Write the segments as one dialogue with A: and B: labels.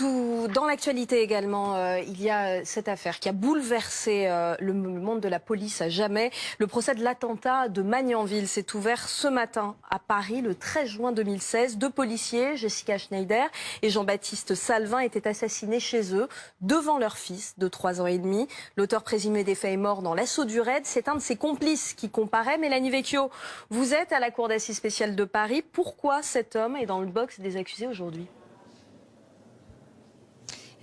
A: Dans l'actualité également, il y a cette affaire qui a bouleversé le monde de la police à jamais. Le procès de l'attentat de Magnanville s'est ouvert ce matin à Paris, le 13 juin 2016. Deux policiers, Jessica Schneider et Jean-Baptiste Salvin, étaient assassinés chez eux, devant leur fils de 3 ans et demi. L'auteur présumé des faits est mort dans l'assaut du raid. C'est un de ses complices qui comparaît. Mélanie Vecchio, vous êtes à la Cour d'assises spéciale de Paris. Pourquoi cet homme est dans le box des accusés aujourd'hui ?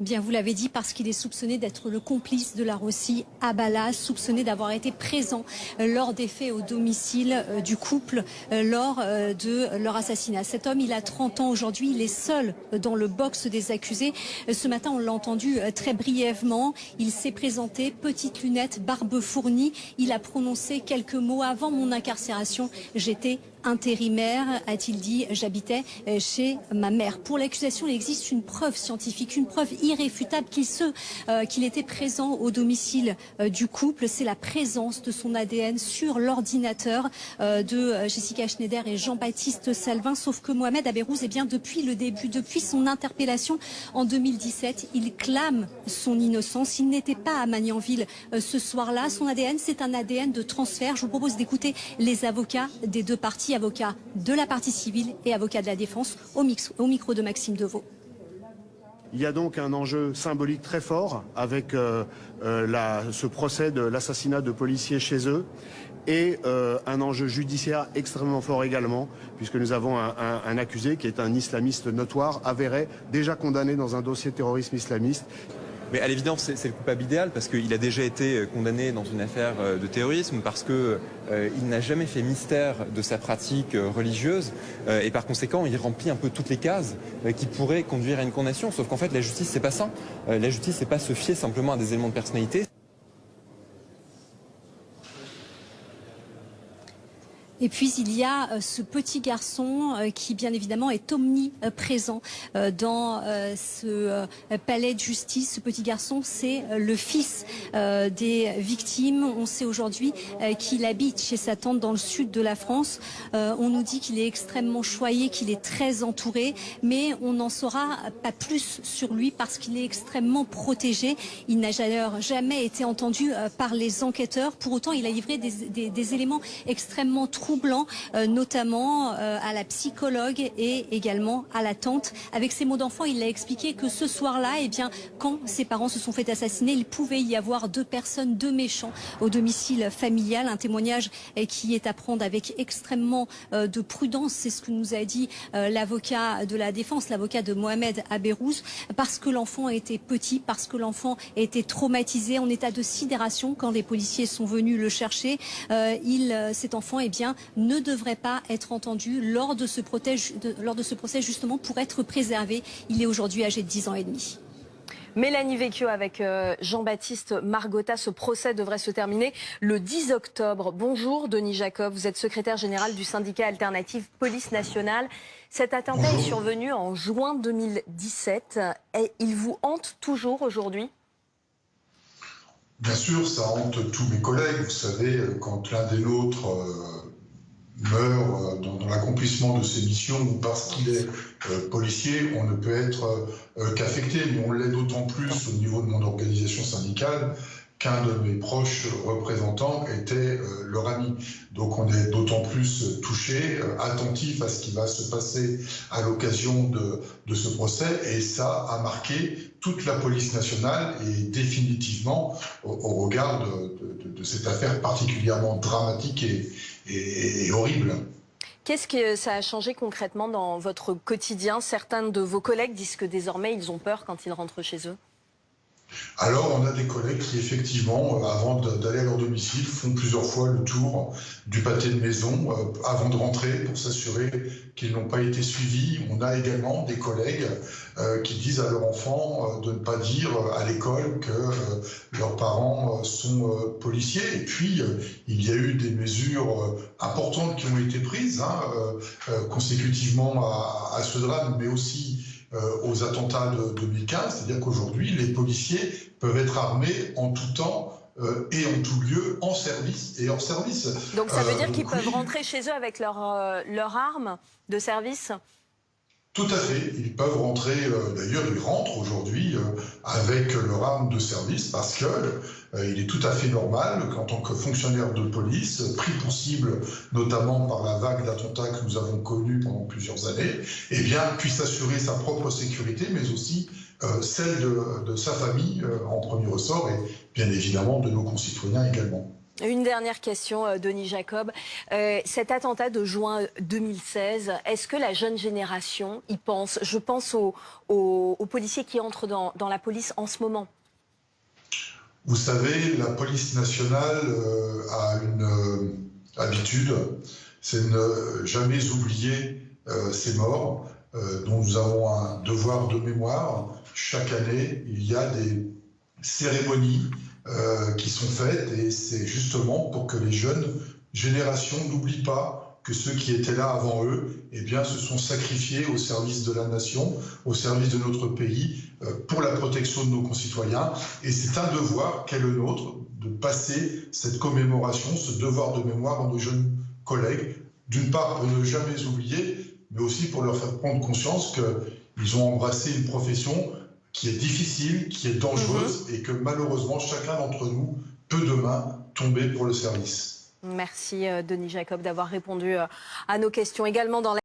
B: Eh bien, vous l'avez dit, parce qu'il est soupçonné d'être le complice de la Rossi Abala, soupçonné d'avoir été présent lors des faits au domicile du couple lors de leur assassinat. Cet homme, il a 30 ans aujourd'hui, il est seul dans le box des accusés. Ce matin, on l'a entendu très brièvement. Il s'est présenté, petites lunettes, barbe fournie. Il a prononcé quelques mots: avant mon incarcération, j'étais intérimaire, a-t-il dit, j'habitais chez ma mère. Pour l'accusation, il existe une preuve scientifique, une preuve irréfutable qu'il était présent au domicile du couple. C'est la présence de son ADN sur l'ordinateur de Jessica Schneider et Jean-Baptiste Salvin. Sauf que Mohamed Aberouz, eh bien, depuis le début, depuis son interpellation en 2017, il clame son innocence. Il n'était pas à Magnanville ce soir-là. Son ADN, c'est un ADN de transfert. Je vous propose d'écouter les avocats des deux parties, avocats de la partie civile et avocats de la défense, au micro de Maxime Deveau.
C: Il y a donc un enjeu symbolique très fort avec ce procès de l'assassinat de policiers chez eux et un enjeu judiciaire extrêmement fort également, puisque nous avons un accusé qui est un islamiste notoire, avéré, déjà condamné dans un dossier de terrorisme islamiste.
D: Mais à l'évidence, c'est le coupable idéal parce qu'il a déjà été condamné dans une affaire de terrorisme, parce qu'il n'a jamais fait mystère de sa pratique religieuse et par conséquent, il remplit un peu toutes les cases qui pourraient conduire à une condamnation. Sauf qu'en fait, la justice, c'est pas ça. La justice, c'est pas se fier simplement à des éléments de personnalité.
B: Et puis il y a ce petit garçon qui bien évidemment est omniprésent dans ce palais de justice. Ce petit garçon, c'est le fils des victimes. On sait aujourd'hui qu'il habite chez sa tante dans le sud de la France. On nous dit qu'il est extrêmement choyé, qu'il est très entouré, mais on n'en saura pas plus sur lui parce qu'il est extrêmement protégé. Il n'a jamais été entendu par les enquêteurs. Pour autant, il a livré des éléments extrêmement troublants, notamment à la psychologue et également à la tante. Avec ses mots d'enfant, il a expliqué que ce soir-là, eh bien, quand ses parents se sont fait assassiner, il pouvait y avoir deux personnes, deux méchants au domicile familial. Un témoignage qui est à prendre avec extrêmement de prudence. C'est ce que nous a dit l'avocat de la défense, l'avocat de Mohamed Aberouz, parce que l'enfant était petit, parce que l'enfant était traumatisé, en état de sidération quand les policiers sont venus le chercher. Cet enfant, eh bien, ne devrait pas être entendu lors de ce procès justement pour être préservé. Il est aujourd'hui âgé de 10 ans et demi.
A: Mélanie Vecchio avec Jean-Baptiste Margotta. Ce procès devrait se terminer le 10 octobre. Bonjour Denis Jacob, vous êtes secrétaire général du syndicat alternatif Police Nationale. Cet attentat est survenu en juin 2017. Et il vous hante toujours aujourd'hui ?
E: Bien sûr, ça hante tous mes collègues. Vous savez, quand l'un des nôtres meurt dans l'accomplissement de ses missions ou parce qu'il est policier, on ne peut être qu'affecté. Mais on l'est d'autant plus au niveau de mon organisation syndicale qu'un de mes proches représentants était leur ami. Donc on est d'autant plus touché, attentif à ce qui va se passer à l'occasion de ce procès. Et ça a marqué toute la police nationale et définitivement au regard de cette affaire particulièrement dramatique et horrible.
A: Qu'est-ce que ça a changé concrètement dans votre quotidien ? Certains de vos collègues disent que désormais ils ont peur quand ils rentrent chez eux.
E: Alors, on a des collègues qui, effectivement, avant d'aller à leur domicile, font plusieurs fois le tour du pâté de maison avant de rentrer pour s'assurer qu'ils n'ont pas été suivis. On a également des collègues qui disent à leurs enfants de ne pas dire à l'école que leurs parents sont policiers. Et puis, il y a eu des mesures importantes qui ont été prises consécutivement à ce drame, mais aussi aux attentats de 2015, c'est-à-dire qu'aujourd'hui, les policiers peuvent être armés en tout temps et en tout lieu, en service et hors service.
A: Donc ça veut dire qu'ils peuvent rentrer chez eux avec leur arme de service ?
E: Tout à fait. Ils peuvent rentrer, d'ailleurs ils rentrent aujourd'hui avec leur arme de service parce que il est tout à fait normal qu'en tant que fonctionnaire de police, pris pour cible notamment par la vague d'attentats que nous avons connue pendant plusieurs années, eh bien puisse assurer sa propre sécurité, mais aussi celle de sa famille en premier ressort et bien évidemment de nos concitoyens également.
A: Une dernière question, Denis Jacob. Cet attentat de juin 2016, est-ce que la jeune génération y pense? Je pense aux policiers qui entrent dans la police en ce moment.
E: Vous savez, la police nationale a une habitude, c'est ne jamais oublier ces morts, dont nous avons un devoir de mémoire. Chaque année, il y a des cérémonies qui sont faites et c'est justement pour que les jeunes générations n'oublient pas que ceux qui étaient là avant eux, eh bien, se sont sacrifiés au service de la nation, au service de notre pays, pour la protection de nos concitoyens. Et c'est un devoir qu'est le nôtre de passer cette commémoration, ce devoir de mémoire à nos jeunes collègues, d'une part pour ne jamais oublier, mais aussi pour leur faire prendre conscience qu'ils ont embrassé une profession qui est difficile, qui est dangereuse et que malheureusement chacun d'entre nous peut demain tomber pour le service.
A: Merci Denis Jacob d'avoir répondu à nos questions. Également dans